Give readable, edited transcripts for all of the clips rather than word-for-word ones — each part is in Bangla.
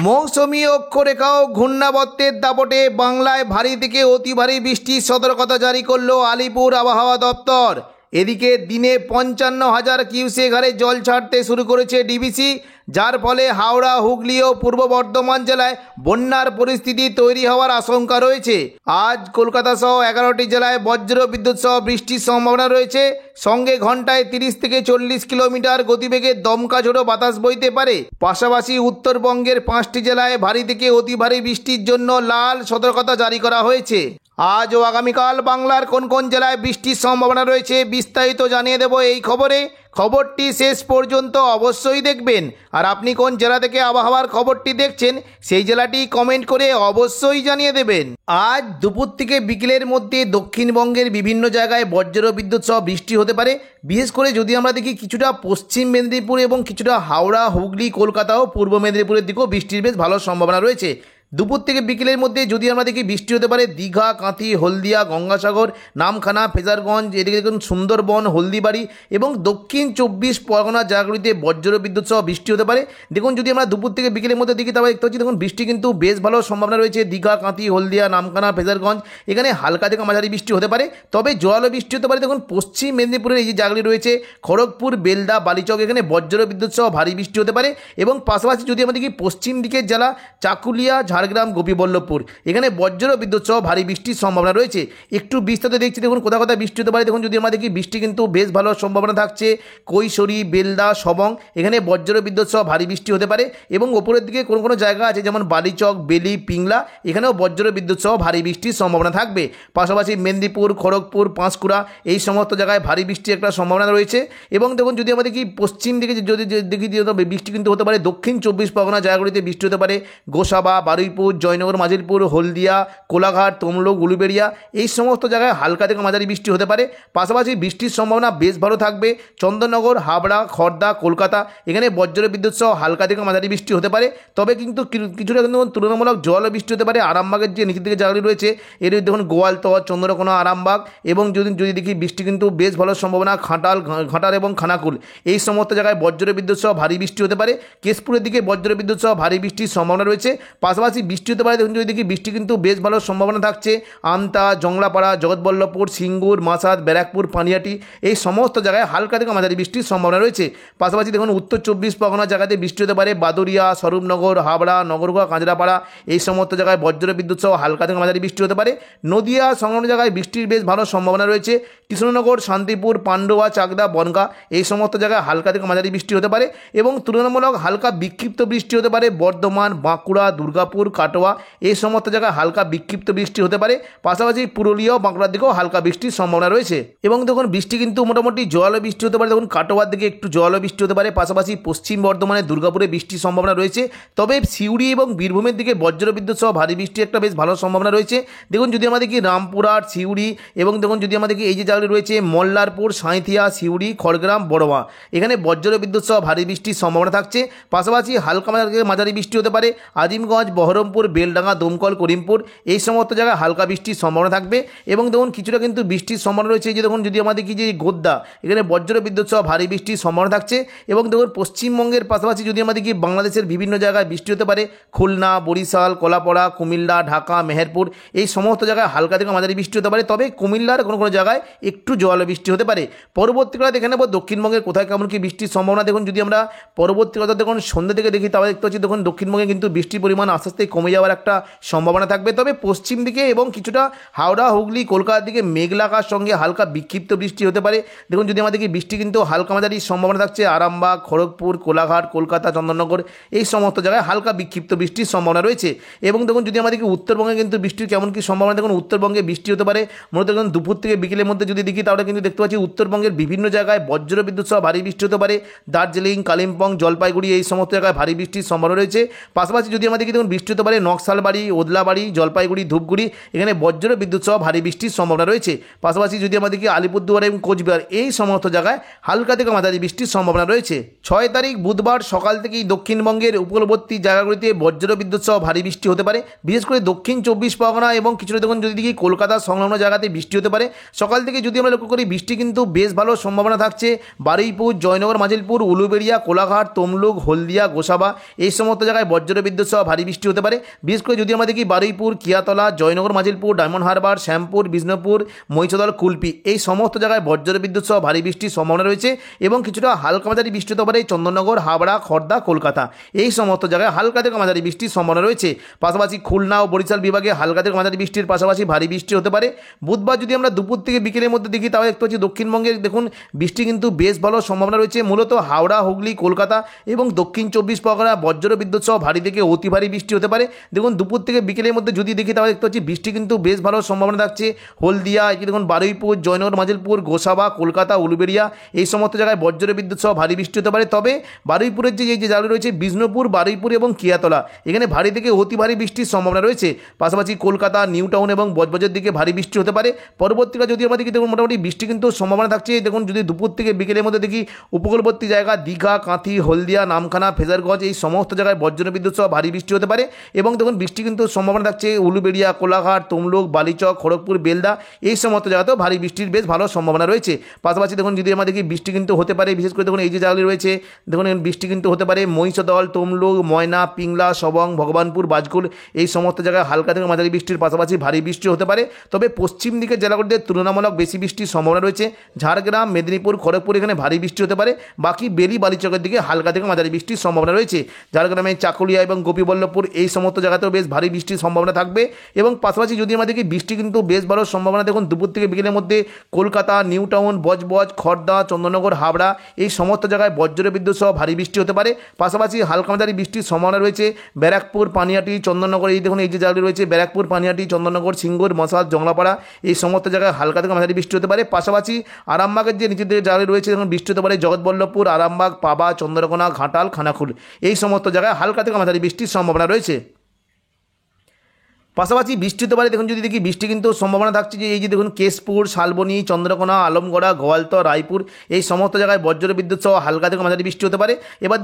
মৌসুমী অক্ষরেখা ও ঘূর্ণাবর্তের দাপটে বাংলায় ভারী থেকে অতি ভারী বৃষ্টির সতর্কতা জারি করল আলিপুর আবহাওয়া দপ্তর। এদিকে দিনে 55,000 কিউসেক হারে জল ছাড়তে শুরু করেছে ডিভিসি, যার ফলে হাওড়া, হুগলি ও পূর্ব বর্ধমান জেলায় বন্যার পরিস্থিতি তৈরি হওয়ার আশঙ্কা রয়েছে। আজ কলকাতা সহ 11টি জেলায় বজ্র বিদ্যুৎ সহ বৃষ্টির সম্ভাবনা রয়েছে। সঙ্গে ঘন্টায় 30 থেকে 40 কিলোমিটার গতিবেগে দমকা ঝোড়ো বাতাস বইতে পারে। পাশাপাশি উত্তরবঙ্গের 5টি জেলায় ভারী থেকে অতি ভারী বৃষ্টির জন্য লাল সতর্কতা জারি করা হয়েছে। আজ ও আগামীকাল বাংলার কোন কোন জেলায় বৃষ্টির সম্ভাবনা রয়েছে বিস্তারিত জানিয়ে দেব এই খবরে। খবরটি শেষ পর্যন্ত অবশ্যই দেখবেন। আর আপনি কোন জেলা থেকে আবহাওয়ার খবরটি দেখছেন সেই জেলাটি কমেন্ট করে অবশ্যই জানিয়ে দেবেন। আজ দুপুর থেকে বিকেলের মধ্যে দক্ষিণবঙ্গের বিভিন্ন জায়গায় বজ্র বিদ্যুৎ সহ বৃষ্টি হতে পারে। বিশেষ করে যদি আমরা দেখি কিছুটা পশ্চিম মেদিনীপুর এবং কিছুটা হাওড়া, হুগলি, কলকাতা ও পূর্ব মেদিনীপুরের দিকেও বৃষ্টির বেশ ভালো সম্ভাবনা রয়েছে। দুপুর থেকে বিকেলের মধ্যে যদি আমরা দেখি বৃষ্টি হতে পারে দীঘা, কাঁথি, হলদিয়া, গঙ্গাসাগর, নামখানা, ফেজারগঞ্জ, এদিকে দেখুন সুন্দরবন, হলদিবাড়ি এবং দক্ষিণ 24 পরগনা জায়গাগুলিতে বজ্র বিদ্যুৎ সহ বৃষ্টি হতে পারে। দেখুন যদি আমরা দুপুর থেকে বিকেলের মধ্যে দেখি তাহলে দেখতে পাচ্ছি দেখুন বৃষ্টি কিন্তু বেশ ভালো সম্ভাবনা রয়েছে। দীঘা, কাঁথি, হলদিয়া, নামখানা, ফেজারগঞ্জ এখানে হালকা থেকে মাঝারি বৃষ্টি হতে পারে। তবে জোরালো বৃষ্টি হতে পারে দেখুন পশ্চিম মেদিনীপুরের এই যে জায়গাগুলি রয়েছে খড়গপুর, বেলদা, বালিচক এখানে বজ্র বিদ্যুৎ সহ ভারী বৃষ্টি হতে পারে। এবং পাশাপাশি যদি আমরা দেখি পশ্চিম দিকের জেলা চাকুলিয়া, ঝাড়গ্রাম, গোপীবল্লভপুর এখানে বজ্র বিদ্যুৎ সহ ভারী বৃষ্টির সম্ভাবনা রয়েছে। একটু বিস্তারিত দেখছি দেখুন কোথাও কোথাও বৃষ্টি হতে পারে। দেখুন যদি আমরা দেখি বৃষ্টি কিন্তু বেশ ভালো সম্ভাবনা থাকছে কৈশোরী, বেলদা, সবং এখানে বজ্র বিদ্যুৎ সহ ভারী বৃষ্টি হতে পারে। এবং ওপরের দিকে কোনো কোনো জায়গা আছে যেমন বালিচক, বেলি, পিংলা এখানেও বজ্র বিদ্যুৎ সহ ভারী বৃষ্টির সম্ভাবনা থাকবে। পাশাপাশি মেদিনীপুর, খড়গপুর, পাঁশকুড়া এই সমস্ত জায়গায় ভারী বৃষ্টির একটা সম্ভাবনা রয়েছে। এবং দেখুন যদি আমরা দেখি পশ্চিম দিকে যদি দেখি বৃষ্টি কিন্তু হতে পারে দক্ষিণ 24 পরগনা জায়গাগুলিতে বৃষ্টি হতে পারে গোসাবা, বারুইপুর, জয়নগর, মাজিলপুর, হলদিয়া, কোলাঘাট, তমলুক, উলুবেড়িয়া এই সমস্ত জায়গায় হালকা থেকে মাঝারি বৃষ্টি হতে পারে। পাশাপাশি বৃষ্টির সম্ভাবনা বেশ ভালো থাকবে চন্দননগর, হাবড়া, খড়দা, কলকাতা এখানে বজ্র বিদ্যুৎ সহ হালকা থেকে মাঝারি বৃষ্টি হতে পারে। তবে কিন্তু কিছুটা কিন্তু তুলনামূলক জল বৃষ্টি হতে পারে আরামবাগের যে নিচের দিকে জায়গাগুলি রয়েছে এর দেখুন গোয়ালতর, চন্দ্রকোনা, আরামবাগ এবং যদি দেখি বৃষ্টি কিন্তু বেশ ভালো সম্ভাবনা ঘাটাল এবং খানাকুল এই সমস্ত জায়গায় বজ্র বিদ্যুৎ সহ ভারী বৃষ্টি হতে পারে। কেশপুরের দিকে বজ্র বিদ্যুৎ সহ ভারী বৃষ্টির সম্ভাবনা রয়েছে। পাশাপাশি বৃষ্টি হতে পারে দেখুন যদি দেখি বৃষ্টি কিন্তু বেশ ভালো সম্ভাবনা থাকছে আমতা, জংলাপাড়া, জগৎবল্লভপুর, সিঙ্গুর, মাসাদ, ব্যারাকপুর, পানিহাটি এই সমস্ত জায়গায় হালকা থেকে মাঝারি বৃষ্টির সম্ভাবনা রয়েছে। পাশাপাশি দেখুন উত্তর 24 পরগনা জায়গাতে বৃষ্টি হতে পারে বাদুরিয়া, স্বরূপনগর, হাবড়া, নগরগোয়া, কাঁচরাপাড়া এই সমস্ত জায়গায় বজ্র বিদ্যুৎ সহ হালকা থেকে মাঝারি বৃষ্টি হতে পারে। নদিয়া সংলগ্ন জায়গায় বৃষ্টির বেশ ভালো সম্ভাবনা রয়েছে। কৃষ্ণনগর, শান্তিপুর, পান্ডুয়া, চাকদা, বনগাঁ এই সমস্ত জায়গায় হালকা থেকে মাঝারি বৃষ্টি হতে পারে এবং তুলনামূলক হালকা বিক্ষিপ্ত বৃষ্টি হতে পারে বর্ধমান, বাঁকুড়া, দুর্গাপুর, কাটোয়া এই সমস্ত জায়গায় হালকা বিক্ষিপ্ত বৃষ্টি হতে পারে। পাশাপাশি পুরুলিয়া ও বাঁকুড়ার দিকেও হালকা বৃষ্টির সম্ভাবনা রয়েছে। এবং দেখুন বৃষ্টি কিন্তু মোটামুটি জোরালো বৃষ্টি হতে পারে। দেখুন কাটোয়ার দিকে একটু জোরালো বৃষ্টি হতে পারে। পাশাপাশি পশ্চিম বর্ধমানে দুর্গাপুরে বৃষ্টির সম্ভাবনা রয়েছে। তবে সিউড়ি এবং বীরভূমের দিকে বজ্র বিদ্যুৎ সহ ভারী বৃষ্টির একটা বেশ ভালো সম্ভাবনা রয়েছে। দেখুন যদি আমরা দেখি রামপুরহাট, সিউড়ি এবং দেখুন যদি আমরা দেখি এই যে জায়গাগুলি রয়েছে মল্লারপুর, সাঁইথিয়া, সিউড়ি, খড়গ্রাম, বড়োয়া এখানে বজ্র বিদ্যুৎ সহ ভারী বৃষ্টির সম্ভাবনা থাকছে। পাশাপাশি হালকা মাঝারি বৃষ্টি হতে পারে আজিমগঞ্জ, বহরমপুর, বেলডাঙ্গা, দমকল, করিমপুর এই সমস্ত জায়গায় হালকা বৃষ্টির সম্ভাবনা থাকবে। এবং দেখুন কিছুটা কিন্তু বৃষ্টির সম্ভাবনা রয়েছে যে দেখুন যদি আমাদের কি যে গোদ্দা এখানে বজ্র বিদ্যুৎ সহ ভারী বৃষ্টির সম্ভাবনা থাকছে। এবং দেখুন পশ্চিমবঙ্গের পাশাপাশি যদি আমাদের কি বাংলাদেশের বিভিন্ন জায়গায় বৃষ্টি হতে পারে খুলনা, বরিশাল, কলাপাড়া, কুমিল্লা, ঢাকা, মেহেরপুর এই সমস্ত জায়গায় হালকা থেকে মাঝারি বৃষ্টি হতে পারে। তবে কুমিল্লার কোনো কোনো জায়গায় একটু জোরালো বৃষ্টি হতে পারে। পরবর্তীকালে দেখে নেব দক্ষিণবঙ্গের কোথায় কেমন কি বৃষ্টির সম্ভাবনা। দেখুন যদি আমরা পরবর্তীকালে দেখুন সন্ধ্যে থেকে দেখি তাহলে দেখতে পাচ্ছি দেখুন দক্ষিণবঙ্গে কিন্তু বৃষ্টির পরিমাণ আস্তে আস্তে কমে যাওয়ার একটা সম্ভাবনা থাকবে। তবে পশ্চিম দিকে এবং কিছুটা হাওড়া, হুগলি, কলকাতার দিকে মেঘলা আকাশ সঙ্গে হালকা বিক্ষিপ্ত বৃষ্টি হতে পারে। দেখুন যদি আমাদের বৃষ্টি কিন্তু হালকা মাঝারি সম্ভাবনা থাকছে আরামবাগ, খড়গপুর, কোলাঘাট, কলকাতা, চন্দননগর এই সমস্ত জায়গায় হালকা বিক্ষিপ্ত বৃষ্টির সম্ভাবনা রয়েছে। এবং দেখুন যদি আমাদের উত্তরবঙ্গে কিন্তু বৃষ্টির কেমন কি সম্ভাবনা দেখুন উত্তরবঙ্গে বৃষ্টি হতে পারে মূলত দেখুন দুপুর থেকে বিকেলের মধ্যে যদি দেখি তাহলে কিন্তু দেখতে পাচ্ছি উত্তরবঙ্গের বিভিন্ন জায়গায় বজ্র বিদ্যুৎ সহ ভারী বৃষ্টি হতে পারে। দার্জিলিং, কালিম্পং, জলপাইগুড়ি এই সমস্ত জায়গায় ভারী বৃষ্টির সম্ভাবনা রয়েছে। পাশাপাশি যদি আমাদের দেখুন বৃষ্টি হতে পারে নকশালবাড়ি, ওদলাবাড়ি, জলপাইগুড়ি, ধূপগুড়ি, এখানে বজ্র বিদ্যুৎ সহ ভারী বৃষ্টির সম্ভাবনা রয়েছে। পাশাপাশি যদি আমরা দেখি আলিপুরদুয়ার এবং কোচবিহার এই সমস্ত জায়গায় হালকা থেকে মাঝারি বৃষ্টির সম্ভাবনা রয়েছে। 6 তারিখ বুধবার সকাল থেকেই দক্ষিণবঙ্গের উপকূলবর্তী জায়গাগুলিতে বজ্র বিদ্যুৎ সহ ভারী বৃষ্টি হতে পারে, বিশেষ করে দক্ষিণ 24 পরগনা এবং কিছুটা দেখুন যদি দেখি কলকাতা সংলগ্ন জায়গাতে বৃষ্টি হতে পারে। সকাল থেকে যদি আমরা লক্ষ্য করি বৃষ্টি কিন্তু বেশ ভালো সম্ভাবনা থাকছে বারুইপুর, জয়নগর, মাজিলপুর, উলুবেড়িয়া, কোলাঘাট, তমলুক, হলদিয়া, গোসাবা এই সমস্ত জায়গায় বজ্র বিদ্যুৎ সহ ভারী বৃষ্টি হতে পারে। বিশেষ করে যদি আমরা দেখি বারুইপুর, কিয়াতলা, জয়নগর, মাজিলপুর, ডায়মন্ড হারবার, শ্যামপুর, বিষ্ণুপুর, মহিষাদল, কুলপি এই সমস্ত জায়গায় বজ্র বিদ্যুৎ সহ ভারী বৃষ্টির সম্ভাবনা রয়েছে এবং কিছুটা হালকা মাঝারি বৃষ্টি হতে পারে চন্দননগর, হাবড়া, খড়দা, কলকাতা এই সমস্ত জায়গায় হালকা থেকে মাঝারি বৃষ্টির সম্ভাবনা রয়েছে। পাশাপাশি খুলনা ও বরিশাল বিভাগে হালকা থেকে মাঝারি বৃষ্টির পাশাপাশি ভারী বৃষ্টি হতে পারে। বুধবার যদি আমরা দুপুর থেকে বিকেলের মধ্যে দেখি তাহলে দেখতে পাচ্ছি দক্ষিণবঙ্গে দেখুন বৃষ্টি কিন্তু বেশ ভালো সম্ভাবনা রয়েছে, মূলত হাওড়া, হুগলি, কলকাতা এবং দক্ষিণ 24 পরগনা বজ্র বিদ্যুৎ সহ ভারী থেকে অতি ভারী বৃষ্টি হতে পারে। দেখুন দুপুর থেকে বিকেলের মধ্যে যদি দেখি তাহলে দেখতে পাচ্ছি বৃষ্টি কিন্তু বেশ ভালো সম্ভাবনা থাকছে হলদিয়া, দেখুন বারুইপুর, জয়নগর, মাজিলপুর, গোসাবা, কলকাতা, উলুবেড়িয়া এই সমস্ত জায়গায় বজ্র বিদ্যুৎ সহ ভারী বৃষ্টি হতে পারে। তবে বারুইপুরের যে জায়গা রয়েছে বিষ্ণুপুর, বারুইপুর এবং কিয়াতলা এখানে ভারী থেকে অতি ভারী বৃষ্টির সম্ভাবনা রয়েছে। পাশাপাশি কলকাতা, নিউ টাউন এবং বজবজের দিকে ভারী বৃষ্টি হতে পারে। পরবর্তীকালে যদি আমরা দেখি দেখুন মোটামুটি বৃষ্টি কিন্তু সম্ভাবনা থাকছে দেখুন যদি দুপুর থেকে বিকেলের মধ্যে দেখি উপকূলবর্তী জায়গা দীঘা, কাঁথি, হলদিয়া, নামখানা, ফেজারগঞ্জ এই সমস্ত জায়গায় বজ্র বিদ্যুৎ সহ ভারী বৃষ্টি হতে পারে এবং দেখুন বৃষ্টি কিন্তু সম্ভাবনা থাকছে উলুবেড়িয়া, কোলাঘাট, তমলুক, বালিচক, খড়গপুর, বেলদা এই সমস্ত জায়গাতেও ভারী বৃষ্টির বেশ ভালো সম্ভাবনা রয়েছে। পাশাপাশি দেখুন যদি আমরা দেখি বৃষ্টি কিন্তু হতে পারে বিশেষ করে দেখুন এই যে জায়গাগুলি রয়েছে দেখুন বৃষ্টি কিন্তু হতে পারে মহিষাদল, তমলুক, ময়না, পিংলা, সবং, ভগবানপুর, বাজকুল এই সমস্ত জায়গায় হালকা থেকে মাঝারি বৃষ্টির পাশাপাশি ভারী বৃষ্টি হতে পারে। তবে পশ্চিম দিকের জেলাগুলিতে তুলনামূলক বেশি বৃষ্টির সম্ভাবনা রয়েছে। ঝাড়গ্রাম, মেদিনীপুর, খড়গপুর এখানে ভারী বৃষ্টি হতে পারে, বাকি বেলি, বালিচকের দিকে হালকা থেকে মাঝারি বৃষ্টির সম্ভাবনা রয়েছে। ঝাড়গ্রামে চাকুলিয়া এবং গোপীবল্লভপুর এই সমস্ত জায়গাতেও বেশ ভারী বৃষ্টির সম্ভাবনা থাকবে এবং পাশাপাশি যদি আমরা দেখি বৃষ্টি কিন্তু বেশ ভালো সম্ভাবনা দেখুন দুপুর থেকে বিকেলের মধ্যে কলকাতা, নিউ টাউন, বজবজ, খড়দা, চন্দননগর, হাবড়া এই সমস্ত জায়গায় বজ্র বিদ্যুৎ সহ ভারী বৃষ্টি হতে পারে। পাশাপাশি হালকা মাঝারি বৃষ্টির সম্ভাবনা রয়েছে ব্যারাকপুর, পানিহাটি, চন্দননগর এই দেখুন এই যে জায়গাগুলি রয়েছে ব্যারাকপুর, পানিহাটি, চন্দননগর, সিঙ্গুর, মশাল, জংলাপাড়া এই সমস্ত জায়গায় হালকা থেকে মাঝারি বৃষ্টি হতে পারে। পাশাপাশি আরামবাগের যে নিচের দিকে জায়গাগুলি রয়েছে দেখুন বৃষ্টি হতে পারে জগৎবল্লভপুর, আরামবাগ, পাবা, চন্দ্রকোনা, ঘাটাল, খানাকুল এই সমস্ত জায়গায় হালকা থেকে মাঝারি বৃষ্টির সম্ভাবনা রয়েছে। পাশাপাশি বৃষ্টি হতে পারে দেখুন যদি দেখি বৃষ্টি কিন্তু সম্ভাবনা থাকছে যে এই যে দেখুন কেশপুর, শালবনী, চন্দ্রকোনা, আলমগড়া, গোয়ালতর, রায়পুর এই সমস্ত জায়গায় বজ্র বিদ্যুৎ সহ হালকা থেকে মাঝারি বৃষ্টি হতে পারে। এবার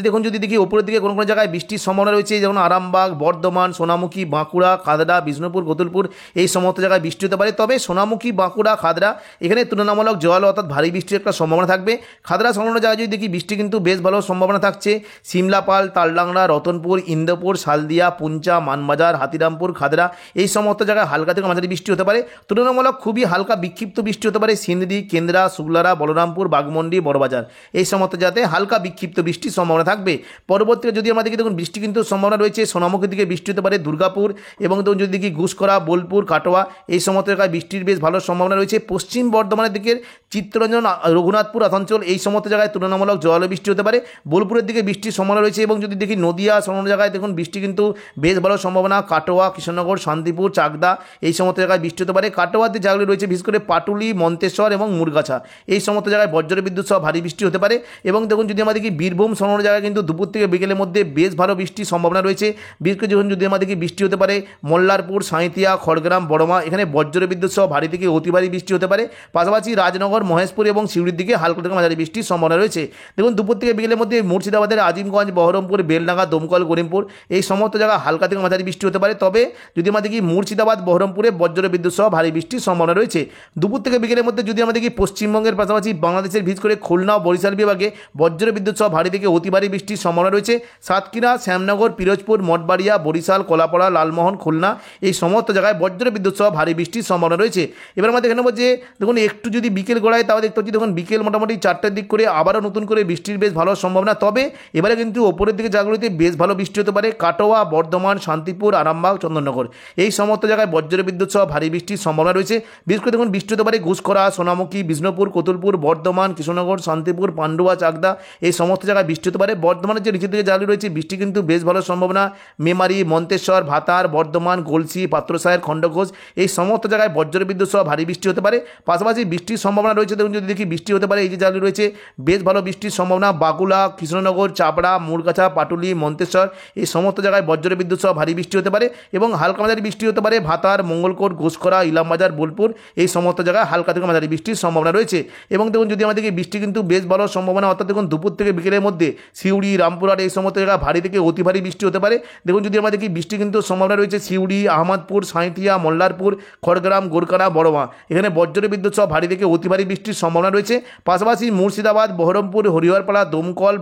দেখুন যদি দেখি উপরের দিকে কোনো কোনো জায়গায় বৃষ্টির সম্ভাবনা রয়েছে যেমন আরামবাগ, বর্ধমান, সোনামুখী, বাঁকুড়া, খাদড়া, বিষ্ণুপুর, গতুলপুর এই সমস্ত জায়গায় বৃষ্টি হতে পারে। তবে সোনামুখী, বাঁকুড়া, খাদড়া এখানে তুলনামূলক জল অর্থাৎ ভারী বৃষ্টির একটা সম্ভাবনা থাকবে। খাদড়া সংলগ্ন জায়গায় যদি দেখি বৃষ্টি কিন্তু বেশ ভালো সম্ভাবনা থাকছে সিমলাপাল, তালডাংরা, রতনপুর, ইন্দোপুর, শালদিয়া, পুঞ্চা, মানবাজার, হাতিরামপুর, খাদড়া এই সমস্ত জায়গায় হালকা থেকে মাঝারি বৃষ্টি হতে পারে। তুলনামূলক খুবই হালকা বিক্ষিপ্ত বৃষ্টি হতে পারে সিন্দি, কেন্দ্রা, শুক্লারা, বলরামপুর, বাগমন্ডি, বড়বাজার এই সমস্ত জায়গাতে হালকা বিক্ষিপ্ত বৃষ্টির সম্ভাবনা থাকবে। পরবর্তীতে যদি আমরা দেখি দেখুন বৃষ্টি কিন্তু সম্ভাবনা রয়েছে সোনামুখীর দিকে বৃষ্টি হতে পারে দুর্গাপুর এবং দেখুন যদি দেখি ঘুষকরা, বোলপুর, কাটোয়া এই সমস্ত জায়গায় বৃষ্টির বেশ ভালো সম্ভাবনা রয়েছে। পশ্চিম বর্ধমানের দিকের চিত্তরঞ্জন, রঘুনাথপুর আসানসোল এই সমস্ত জায়গায় তুলনামূলক জল বৃষ্টি হতে পারে। বোলপুরের দিকে বৃষ্টির সম্ভাবনা রয়েছে এবং যদি দেখি নদিয়া সংলগ্ন জায়গায় দেখুন বৃষ্টি কিন্তু বেশ ভালো সম্ভাবনা কাটোয়া, কৃষ্ণনগর, শান্তিপুর, চাকদা এই সমস্ত জায়গায় বৃষ্টি হতে পারে। কাটোয়াতে জায়গাগুলি রয়েছে বিশেষ করে পাটুলি, মন্তেশ্বর এবং মুরগাছা এই সমস্ত জায়গায় বজ্র বিদ্যুৎ সহ ভারী বৃষ্টি হতে পারে। এবং দেখুন যদি আমরা দেখি বীরভূম সংলগ্ন জায়গায় কিন্তু দুপুর থেকে বিকেলের মধ্যে বেশ ভালো বৃষ্টির সম্ভাবনা রয়েছে। বিশেষ করে যখন যদি আমরা দেখি বৃষ্টি হতে পারে মল্লারপুর, সাঁইতিয়া, খড়গ্রাম, বড়মা এখানে বজ্র বিদ্যুৎ সহ ভারী থেকে অতি ভারী বৃষ্টি হতে পারে। পাশাপাশি রাজনগর, মহেশপুর এবং সিউড়ির দিকে হালকা থেকে মাঝারি বৃষ্টির সম্ভাবনা রয়েছে। দেখুন দুপুর থেকে বিকেলের মধ্যে মুর্শিদাবাদের আজিমগঞ্জ, বহরমপুর, বেলডাঙ্গা, দমকল, করিমপুর এই সমস্ত জায়গায় হালকা থেকে মাঝারি বৃষ্টি হতে পারে। তবে যদি আমরা দেখি মুর্শিদাবাদ, বহরমপুরে বজ্র বিদ্যুৎ সহ ভারী বৃষ্টির সম্ভাবনা রয়েছে। দুপুর থেকে বিকেলের মধ্যে যদি আমরা দেখি পশ্চিমবঙ্গের পাশাপাশি বাংলাদেশের বিশেষ করে খুলনা ও বরিশাল বিভাগে বজ্র বিদ্যুৎ সহ ভারী থেকে অতি ভারী বৃষ্টির সম্ভাবনা রয়েছে। সাতক্ষীরা, শ্যামনগর, পিরোজপুর, মঠবাড়িয়া, বরিশাল, কলাপাড়া, লালমোহন, খুলনা এই সমস্ত জায়গায় বজ্র বিদ্যুৎ সহ ভারী বৃষ্টির সম্ভাবনা রয়েছে। এবার আমরা দেখে নেব যে দেখুন একটু যদি বিকেল গড়ায় তাও দেখতে পাচ্ছি দেখুন বিকেল মোটামুটি 4টার দিক করে আবারও নতুন করে বৃষ্টির বেশ ভালো সম্ভাবনা। তবে এবারে কিন্তু ওপরের দিকে জায়গাগুলিতে বেশ ভালো বৃষ্টি হতে পারে কাটোয়া, বর্ধমান, শান্তিপুর, আরামবাগ, চন্দননগর চন্দননগর এই সমস্ত জায়গায় বজ্র বিদ্যুৎ সহ ভারী বৃষ্টির সম্ভাবনা রয়েছে। বিশেষ করে দেখুন বৃষ্টি হতে পারে ঘুষখরা, সোনামুখী, বিষ্ণুপুর, কতুলপুর, বর্ধমান, কৃষ্ণনগর, শান্তিপুর, পান্ডুয়া, চাকদা এই সমস্ত জায়গায় বৃষ্টি হতে পারে। বর্ধমানের যে নিচের দিকে জায়গাগুলি রয়েছে বৃষ্টি কিন্তু বেশ ভালো সম্ভাবনা। মেমারি, মন্তেশ্বর, ভাতার, বর্ধমান, গলসি, পাত্রসাহের, খণ্ডঘোষ এই সমস্ত জায়গায় বজ্র বিদ্যুৎ সহ ভারী বৃষ্টি হতে পারে। পাশাপাশি বৃষ্টির সম্ভাবনা রয়েছে দেখুন যদি দেখি বৃষ্টি হতে পারে এই যে জায়গাগুলি রয়েছে বেশ ভালো বৃষ্টির সম্ভাবনা। বাঁকুড়া, কৃষ্ণনগর, চাপড়া, মুরগাছা, পাটুলি, মন্তেশ্বর এই সমস্ত জায়গায় বজ্র বিদ্যুৎ সহ ভারী বৃষ্টি হতে পারে এবং হালকা মাঝারি বৃষ্টি হতে পারে ভাতার, মঙ্গলকোট, ঘোষখরা, ইলামবাজার, বোলপুর এই সমস্ত জায়গায় হালকা থেকে মাঝারি বৃষ্টির সম্ভাবনা রয়েছে। এবং দেখুন যদি আমাদেরকে বৃষ্টি কিন্তু বেশ ভালো সম্ভাবনা, অর্থাৎ দেখুন দুপুর থেকে বিকেলের মধ্যে সিউড়ি, রামপুরহাট এই সমস্ত জায়গায় ভারী থেকে অতি ভারী বৃষ্টি হতে পারে। দেখুন যদি আমাদেরকে বৃষ্টি কিন্তু সম্ভাবনা রয়েছে সিউড়ি, আহমদপুর, সাঁইথিয়া, মোল্লারপুর, খড়গ্রাম, গোরকানা, বড়মা এখানে বজ্র বিদ্যুৎ সহ ভারী থেকে অতি ভারী বৃষ্টির সম্ভাবনা রয়েছে। পাশাপাশি মুর্শিদাবাদ, বহরমপুর, হরিহরপাড়া, দমকল,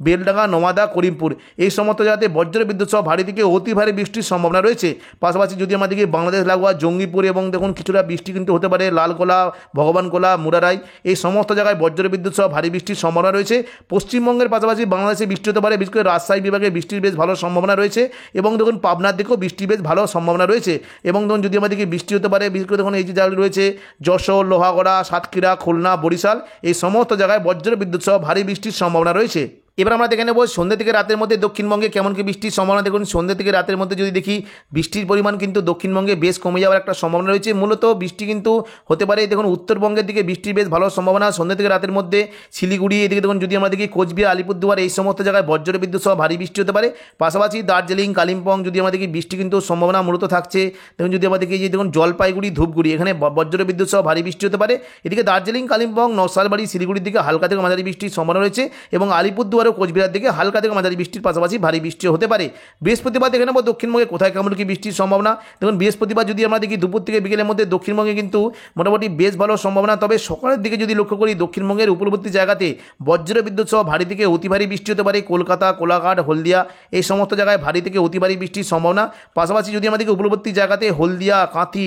বেলডাঙ্গা, নওয়াদা, করিমপুর এই সমস্ত জায়গাতে বজ্র বিদ্যুৎ সহ ভারী থেকে অতি ভারী বৃষ্টির সম্ভাবনা রয়েছে। পাশাপাশি যদি আমাদেরকে বাংলাদেশ লাগোয়া জঙ্গিপুর এবং দেখুন কিছুটা বৃষ্টি কিন্তু হতে পারে লালগোলা, ভগবানগোলা, মুরারাই এই সমস্ত জায়গায় বজ্র বিদ্যুৎ সহ ভারী বৃষ্টির সম্ভাবনা রয়েছে। পশ্চিমবঙ্গের পাশাপাশি বাংলাদেশে বৃষ্টি হতে পারে, বিশেষ করে রাজশাহী বিভাগে বৃষ্টির বেশ ভালো সম্ভাবনা রয়েছে এবং দেখুন পাবনার দিকেও বৃষ্টির বেশ ভালো সম্ভাবনা রয়েছে। এবং দেখুন যদি আমাদেরকে বৃষ্টি হতে পারে বিশেষ করে দেখুন এই যে জায়গাগুলি রয়েছে যশোর, লোহাগড়া, সাতক্ষীরা, খুলনা, বরিশাল এই সমস্ত জায়গায় বজ্র বিদ্যুৎ সহ ভারী বৃষ্টির সম্ভাবনা রয়েছে। এবার আমরা দেখে নেব সন্ধ্যে থেকে রাতের মধ্যে দক্ষিণবঙ্গে কেমন কি বৃষ্টির সম্ভাবনা। দেখুন সন্ধ্যে থেকে রাতের মধ্যে যদি দেখি বৃষ্টির পরিমাণ কিন্তু দক্ষিণবঙ্গে বেশ কমে যাওয়ার একটা সম্ভাবনা রয়েছে। মূলত বৃষ্টি কিন্তু হতে পারে দেখুন উত্তরবঙ্গের দিকে বৃষ্টির বেশ ভালো সম্ভাবনা সন্ধ্যে থেকে রাতের মধ্যে। শিলিগুড়ি এদিকে দেখুন যদি আমরা দেখি কোচবিহার, আলিপুরদুয়ার এই সমস্ত জায়গায় বজ্র বিদ্যুৎ সহ ভারী বৃষ্টি হতে পারে। পাশাপাশি দার্জিলিং, কালিম্পং যদি আমরা দেখি বৃষ্টি কিন্তু সম্ভাবনা মূলত থাকছে। দেখুন যদি আমরা দেখি যে দেখুন জলপাইগুড়ি, ধূপগুড়ি এখানে বজ্র বিদ্যুৎ সহ ভারী বৃষ্টি হতে পারে। এদিকে দার্জিলিং, কালিম্পং, নকশালবাড়ি, শিলিগুড়ির দিকে হালকা থেকে মাঝারি বৃষ্টির সম্ভাবনা রয়েছে এবং আলিপুরদুয়ার ও কোচবিহার দিকে হালকা থেকে মাঝারি বৃষ্টির পাশাপাশি ভারী বৃষ্টি হতে পারে। বৃহস্পতিবার দেখে নেব দক্ষিণবঙ্গে কোথায় কেমন কি বৃষ্টির সম্ভাবনা। দেখুন বৃহস্পতিবার যদি আমরা দেখি দুপুর থেকে বিকেলের মধ্যে দক্ষিণবঙ্গে কিন্তু মোটামুটি বেশ ভালো সম্ভাবনা। তবে সকালের দিকে যদি লক্ষ্য করি দক্ষিণবঙ্গের উপকূলবর্তী জায়গাতে বজ্র বিদ্যুৎ সহ ভারী থেকে অতি ভারী বৃষ্টি হতে পারে। কলকাতা, কোলাঘাট, হলদিয়া এই সমস্ত জায়গায় ভারী থেকে অতি ভারী বৃষ্টির সম্ভাবনা। পাশাপাশি যদি আমাদেরকে উপকূলবর্তী জায়গাতে হলদিয়া, কাঁথি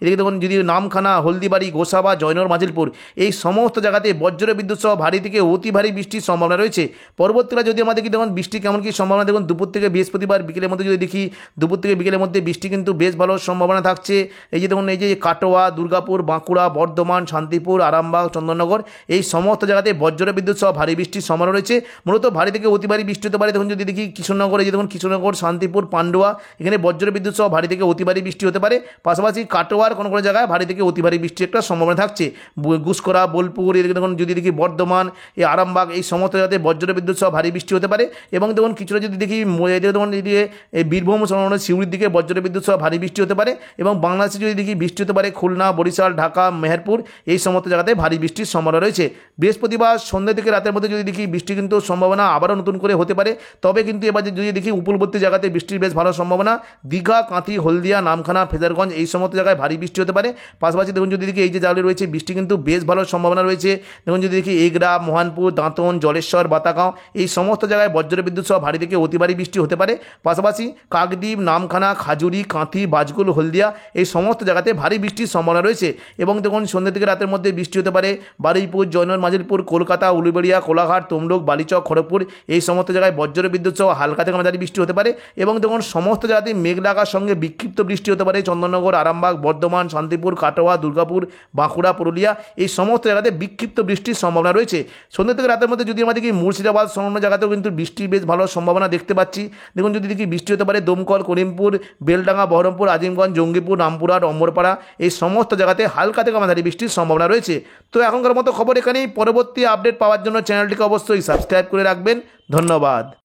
এদিকে দেখুন যদি নামখানা, হলদিবাড়ি, গোসাবা, জয়নগর, মাজিলপুর এই সমস্ত জায়গাতে বজ্র বিদ্যুৎ সহ ভারী থেকে অতি ভারী বৃষ্টির সম্ভাবনা রয়েছে। পরবর্তীকালে যদি আমাদের দেখুন বৃষ্টি কেমন কি সম্ভাবনা। দেখুন দুপুর থেকে বৃহস্পতিবার বিকেলের মধ্যে যদি দেখি দুপুর থেকে বিকেলের মধ্যে বৃষ্টি কিন্তু বেশ ভালো সম্ভাবনা থাকছে। এই যে দেখুন এই যে কাটোয়া, দুর্গাপুর, বাঁকুড়া, বর্ধমান, শান্তিপুর, আরামবাগ, চন্দননগর এই সমস্ত জায়গাতে বজ্র বিদ্যুৎ সহ ভারী বৃষ্টির সম্ভাবনা রয়েছে। মূলত ভারী থেকে অতি ভারী বৃষ্টি হতে পারে। দেখুন যদি দেখি কৃষ্ণনগর, এই যে দেখুন কৃষ্ণনগর, শান্তিপুর, পান্ডুয়া এখানে বজ্র বিদ্যুৎ সহ ভারী থেকে অতি ভারী বৃষ্টি হতে পারে। পাশাপাশি কাটোয়ার কোনো কোনো জায়গায় ভারী থেকে অতি ভারী বৃষ্টির একটা সম্ভাবনা থাকছে। ঘুষখরা, বোলপুর এদিকে দেখুন যদি দেখি বর্ধমান, এই আরামবাগ এই সমস্ত জায়গাতে বজ্র বিদ্যুৎ সহ ভারী বৃষ্টি হতে পারে। এবং দেখুন কিছুটা যদি দেখি দেখুন এদিকে বীরভূম, সিউড়ির দিকে বজ্র বিদ্যুৎ সহ ভারী বৃষ্টি হতে পারে। এবং বাংলাদেশে যদি দেখি বৃষ্টি হতে পারে খুলনা, বরিশাল, ঢাকা, মেহেরপুর এই সমস্ত জায়গাতে ভারী বৃষ্টির সম্ভাবনা রয়েছে। বৃহস্পতিবার সন্ধ্যা থেকে রাতের মধ্যে যদি দেখি বৃষ্টি কিন্তু সম্ভাবনা আবারও নতুন করে হতে পারে। তবে কিন্তু এবার যদি দেখি উপকূলবর্তী জায়গাতে বৃষ্টির বেশ ভালো সম্ভাবনা। দীঘা, কাঁথি, হলদিয়া, নামখানা, ফেজারগঞ্জ এই সমস্ত জায়গায় ভারী বৃষ্টি হতে পারে। পাশাপাশি দেখুন যদি দেখি এই যে জায়গাগুলি রয়েছে বৃষ্টি কিন্তু বেশ ভালো সম্ভাবনা রয়েছে। দেখুন যদি দেখি এগরা, মোহনপুর, দাঁতন, জলেশ্বর, বাতাগাঁও এই সমস্ত জায়গায় বজ্র বিদ্যুৎ সহ ভারী থেকে অতি ভারী বৃষ্টি হতে পারে। পাশাপাশি কাকদ্বীপ, নামখানা, খাজুরি, কাঁথি, বাজকুল, হলদিয়া এই সমস্ত জায়গাতে ভারী বৃষ্টির সম্ভাবনা রয়েছে। এবং দেখুন সন্ধ্যা থেকে রাতের মধ্যে বৃষ্টি হতে পারে বারুইপুর, জয়নগর, মাজিলপুর, কলকাতা, উলুবেড়িয়া, কোলাঘাট, তমলুক, বালিচক, খড়গপুর এই সমস্ত জায়গায় বজ্র বিদ্যুৎ সহ হালকা থেকে মাঝারি বৃষ্টি হতে পারে। এবং দেখুন সমস্ত জায়গাতে মেঘলাগার সঙ্গে বিক্ষিপ্ত বৃষ্টি হতে পারে। চন্দননগর, আরামবাগ, বর্ধমান, শান্তিপুর, কাটোয়া, দুর্গাপুর, বাঁকুড়া, পুরুলিয়া এই সমস্ত জায়গাতে বিক্ষিপ্ত বৃষ্টির সম্ভাবনা রয়েছে। সন্ধ্যা থেকে রাতের মধ্যে যদি আমাদের কি মুর্শিদাবাদ সংলগ্ন জায়গাতেও কিন্তু বৃষ্টির বেশ ভালো সম্ভাবনা দেখতে পাচ্ছি। দেখুন যদি দেখি বৃষ্টি হতে পারে দমকল, করিমপুর, বেলডাঙ্গা, বহরমপুর, আজিমগঞ্জ, জঙ্গিপুর, রামপুরহাট, অম্বরপাড়া এই সমস্ত জায়গাতে হালকা থেকে মাঝারি বৃষ্টির সম্ভাবনা রয়েছে। তো এখনকার মতো খবর এখানেই। পরবর্তী আপডেট পাওয়ার জন্য চ্যানেলটিকে অবশ্যই সাবস্ক্রাইব করে রাখবেন। ধন্যবাদ।